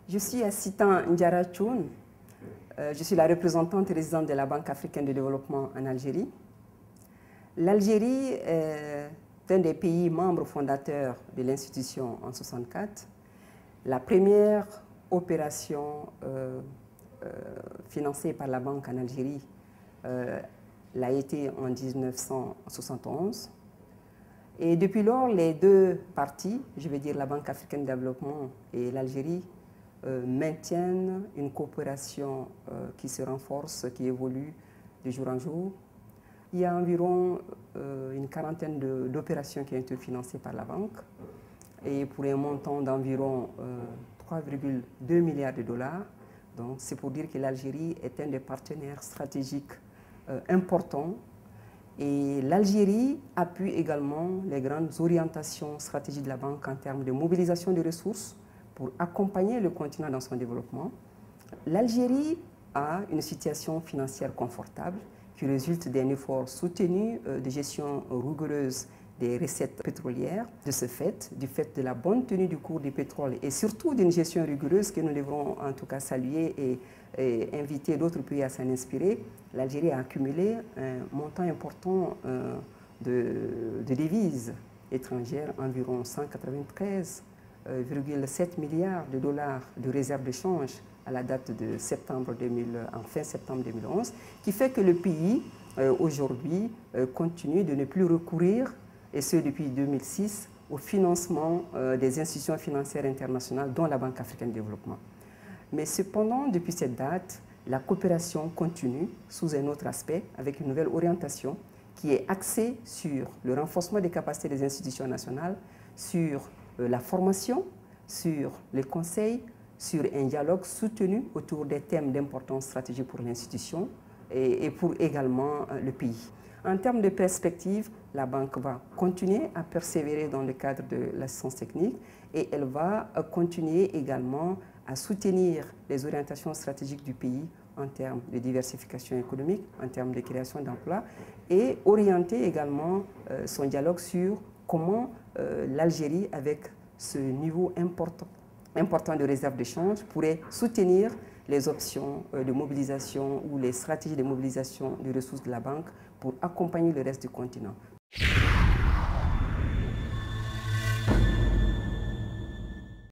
Je suis Assita Ndiara Thioune. Je suis la représentante résidente de la Banque africaine de développement en Algérie. L'Algérie est un des pays membres fondateurs de l'institution en 1964. La première opération financée par la banque en Algérie l'a été en 1971. Et depuis lors, les deux parties, je veux dire la Banque africaine de développement et l'Algérie, maintiennent une coopération qui se renforce, qui évolue de jour en jour. Il y a environ une quarantaine d'opérations qui ont été financées par la banque et pour un montant d'environ 3,2 milliards de dollars. Donc c'est pour dire que l'Algérie est un des partenaires stratégiques importants. Et l'Algérie appuie également les grandes orientations stratégiques de la banque en termes de mobilisation de ressources pour accompagner le continent dans son développement. L'Algérie a une situation financière confortable qui résulte d'un effort soutenu de gestion rigoureuse des recettes pétrolières. De ce fait, du fait de la bonne tenue du cours du pétrole et surtout d'une gestion rigoureuse que nous devrons en tout cas saluer et inviter d'autres pays à s'en inspirer, l'Algérie a accumulé un montant important de devises étrangères, environ 193,7 milliards de dollars de réserves de change à la date de fin septembre 2011, qui fait que le pays aujourd'hui continue de ne plus recourir, et ce depuis 2006, au financement des institutions financières internationales, dont la Banque africaine de développement. Mais cependant, depuis cette date, la coopération continue sous un autre aspect, avec une nouvelle orientation qui est axée sur le renforcement des capacités des institutions nationales, sur la formation, sur les conseils, sur un dialogue soutenu autour des thèmes d'importance stratégique pour l'institution et pour également le pays. En termes de perspective, la banque va continuer à persévérer dans le cadre de l'assistance technique et elle va continuer également à soutenir les orientations stratégiques du pays en termes de diversification économique, en termes de création d'emplois et orienter également son dialogue sur comment l'Algérie, avec ce niveau important de réserve de change, pourrait soutenir les options de mobilisation ou les stratégies de mobilisation des ressources de la banque pour accompagner le reste du continent.